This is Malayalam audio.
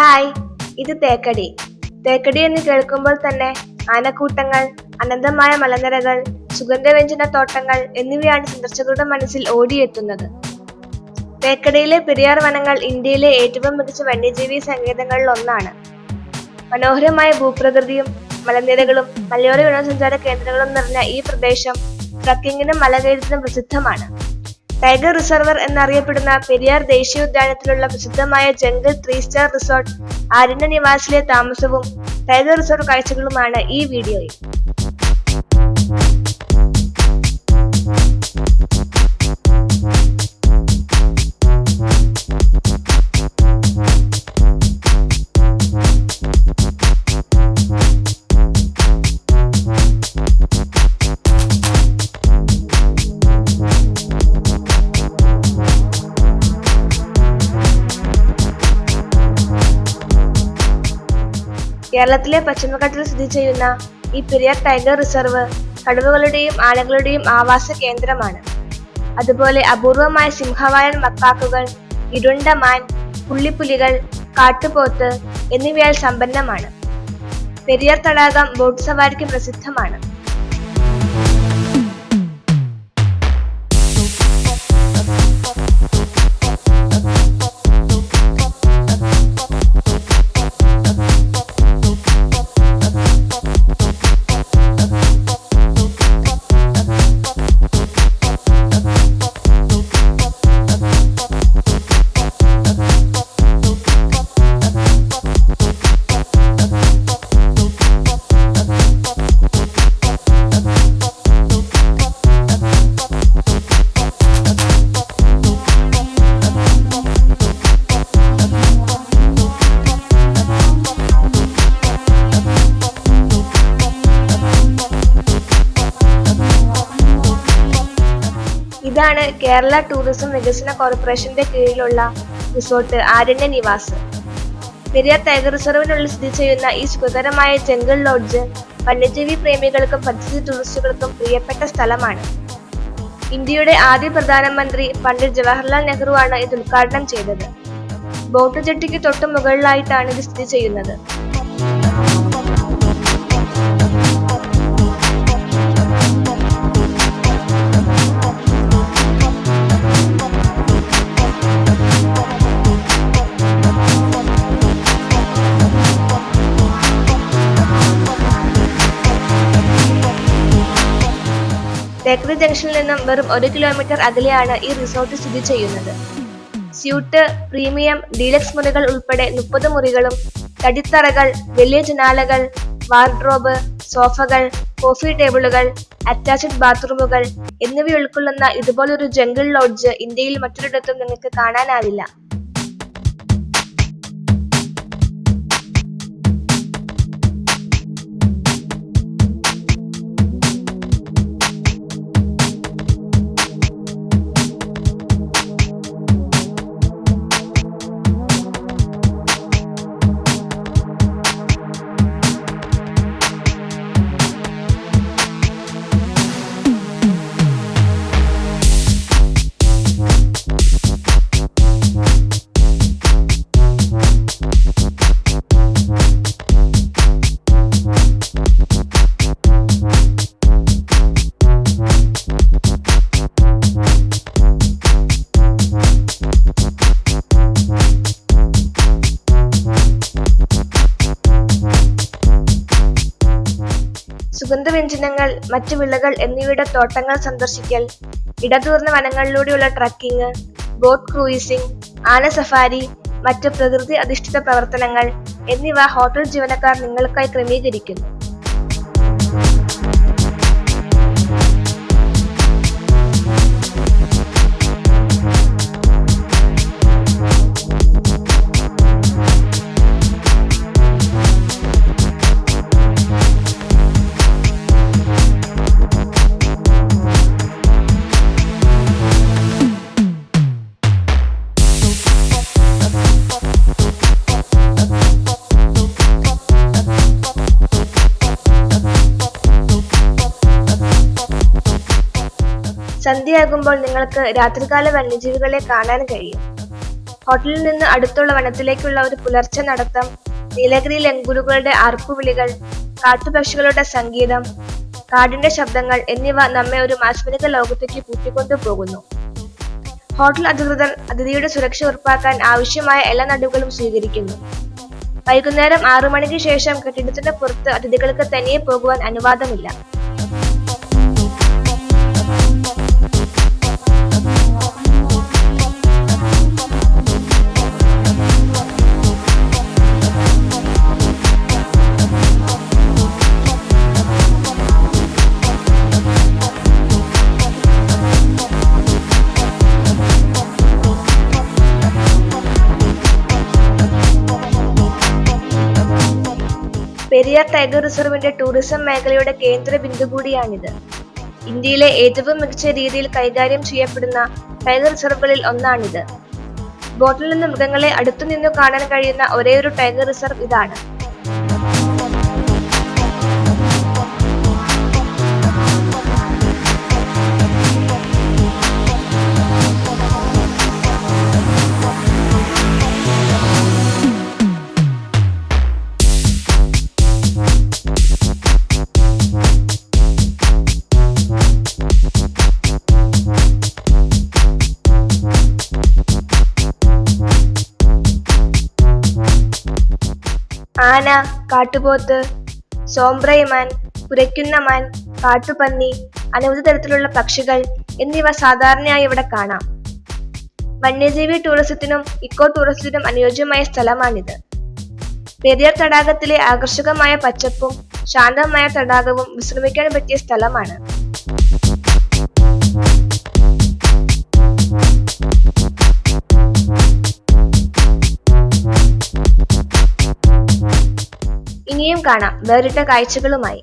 ഹായ്, ഇത് തേക്കടി. തേക്കടി എന്ന് കേൾക്കുമ്പോൾ തന്നെ ആനക്കൂട്ടങ്ങൾ, അനന്തമായ മലനിരകൾ, സുഗന്ധവ്യഞ്ജന തോട്ടങ്ങൾ എന്നിവയാണ് സന്ദർശകരുടെ മനസ്സിൽ ഓടിയെത്തുന്നത്. തേക്കടിയിലെ പെരിയാർ വനങ്ങൾ ഇന്ത്യയിലെ ഏറ്റവും മികച്ച വന്യജീവി സങ്കേതങ്ങളിൽ ഒന്നാണ്. മനോഹരമായ ഭൂപ്രകൃതിയും മലനിരകളും മലയോര വിനോദസഞ്ചാര കേന്ദ്രങ്ങളും നിറഞ്ഞ ഈ പ്രദേശം ട്രക്കിങ്ങിനും മലകയറ്റത്തിനും പ്രസിദ്ധമാണ്. ടൈഗർ റിസർവർ എന്നറിയപ്പെടുന്ന പെരിയാർ ദേശീയോദ്യാനത്തിലുള്ള പ്രസിദ്ധമായ ജംഗിൾ 3 സ്റ്റാർ റിസോർട്ട് ആരണ്യ നിവാസിലെ താമസവും ടൈഗർ റിസോർട്ട് കാഴ്ചകളുമാണ് ഈ വീഡിയോയിൽ. കേരളത്തിലെ പശ്ചിമഘട്ടത്തിൽ സ്ഥിതി ചെയ്യുന്ന ഈ പെരിയാർ ടൈഗർ റിസർവ് കടുവകളുടെയും ആനകളുടെയും ആവാസ കേന്ദ്രമാണ്. അതുപോലെ അപൂർവമായ സിംഹവാലൻ മക്കാക്കുകൾ, ഇരുണ്ട മാൻ, പുള്ളിപ്പുലികൾ, കാട്ടുപോത്ത് എന്നിവയാൽ സമ്പന്നമാണ്. പെരിയാർ തടാകം ബോട്ട് സവാരിക്ക് പ്രസിദ്ധമാണ്. ഇതാണ് കേരള ടൂറിസം വികസന കോർപ്പറേഷന്റെ കീഴിലുള്ള റിസോർട്ട് ആരണ്യ നിവാസ്. പെരിയാർ ടൈഗർ റിസർവിനുള്ളിൽ സ്ഥിതി ചെയ്യുന്ന ഈ സുഖകരമായ ജംഗിൾ ലോഡ്ജ് വന്യജീവി പ്രേമികൾക്കും പരിസ്ഥിതി ടൂറിസ്റ്റുകൾക്കും പ്രിയപ്പെട്ട സ്ഥലമാണ്. ഇന്ത്യയുടെ ആദ്യ പ്രധാനമന്ത്രി പണ്ഡിറ്റ് ജവഹർലാൽ നെഹ്റു ആണ് ഇത് ഉദ്ഘാടനം ചെയ്തത്. ബോട്ട് ജെട്ടിക്ക് തൊട്ടു മുകളിലായിട്ടാണ് ഇത് സ്ഥിതി ചെയ്യുന്നത്. തേക്കടി ജംഗ്ഷനിൽ നിന്നും വെറും 1 കിലോമീറ്റർ അകലെയാണ് ഈ റിസോർട്ട് സ്ഥിതി ചെയ്യുന്നത്. സ്യൂട്ട്, പ്രീമിയം, ഡീലക്സ് മുറികൾ ഉൾപ്പെടെ 30 മുറികളും തടിത്തറകൾ, വലിയ ജനാലകൾ, വാർഡ്രോബ്, സോഫകൾ, കോഫി ടേബിളുകൾ, അറ്റാച്ച്ഡ് ബാത്റൂമുകൾ എന്നിവ ഉൾക്കൊള്ളുന്ന ഇതുപോലൊരു ജംഗിൾ ലോഡ്ജ് ഇന്ത്യയിൽ മറ്റൊരിടത്തും നിങ്ങൾക്ക് കാണാനാവില്ല. സുഗന്ധവ്യഞ്ജനങ്ങൾ, മറ്റു വിളകൾ എന്നിവയുടെ തോട്ടങ്ങൾ സന്ദർശിക്കൽ, ഇടതൂർന്ന വനങ്ങളിലൂടെയുള്ള ട്രക്കിംഗ്, ബോട്ട് ക്രൂയിസിംഗ്, ആന സഫാരി, മറ്റ് പ്രകൃതി അധിഷ്ഠിത പ്രവർത്തനങ്ങൾ എന്നിവ ഹോട്ടൽ ജീവനക്കാർ നിങ്ങൾക്കായി ക്രമീകരിക്കുന്നു. സന്ധ്യയാകുമ്പോൾ നിങ്ങൾക്ക് രാത്രികാല വന്യജീവികളെ കാണാൻ കഴിയും. ഹോട്ടലിൽ നിന്ന് അടുത്തുള്ള വനത്തിലേക്കുള്ള ഒരു പുലർച്ചെ നടത്തം, നീലഗിരി ലങ്കുലുകളുടെ ആർപ്പുവിളികൾ, കാട്ടുപക്ഷികളുടെ സംഗീതം, കാടിന്റെ ശബ്ദങ്ങൾ എന്നിവ നമ്മെ ഒരു മാസ്മരിക ലോകത്തേക്ക് കൂട്ടിക്കൊണ്ടുപോകുന്നു. ഹോട്ടൽ അധികൃതർ അതിഥിയുടെ സുരക്ഷ ഉറപ്പാക്കാൻ ആവശ്യമായ എല്ലാ നടപടികളും സ്വീകരിക്കുന്നു. വൈകുന്നേരം 6 മണിക്ക് ശേഷം കെട്ടിടത്തിന് പുറത്ത് അതിഥികൾക്ക് തനിയെ പോകുവാൻ അനുവാദമില്ല. പെരിയാർ ടൈഗർ റിസർവിന്റെ ടൂറിസം മേഖലയുടെ കേന്ദ്ര ബിന്ദു കൂടിയാണിത്. ഇന്ത്യയിലെ ഏറ്റവും മികച്ച രീതിയിൽ കൈകാര്യം ചെയ്യപ്പെടുന്ന ടൈഗർ റിസർവുകളിൽ ഒന്നാണിത്. ബോട്ടിൽ നിന്ന് മൃഗങ്ങളെ അടുത്തുനിന്നു കാണാൻ കഴിയുന്ന ഒരേയൊരു ടൈഗർ റിസർവ് ഇതാണ്. ആന, കാട്ടുപോത്ത്, സോംബ്രൈമാൻ, കുരയ്ക്കുന്ന മാൻ, കാട്ടുപന്നി, അനവധി തരത്തിലുള്ള പക്ഷികൾ എന്നിവ സാധാരണയായി ഇവിടെ കാണാം. വന്യജീവി ടൂറിസത്തിനും ഇക്കോ ടൂറിസത്തിനും അനുയോജ്യമായ സ്ഥലമാണിത്. പെരിയാർ തടാകത്തിലെ ആകർഷകമായ പച്ചപ്പും ശാന്തമായ തടാകവും വിശ്രമിക്കാൻ പറ്റിയ സ്ഥലമാണ്. ഇനിയും കാണാം വേറിട്ട കാഴ്ചകളുമായി.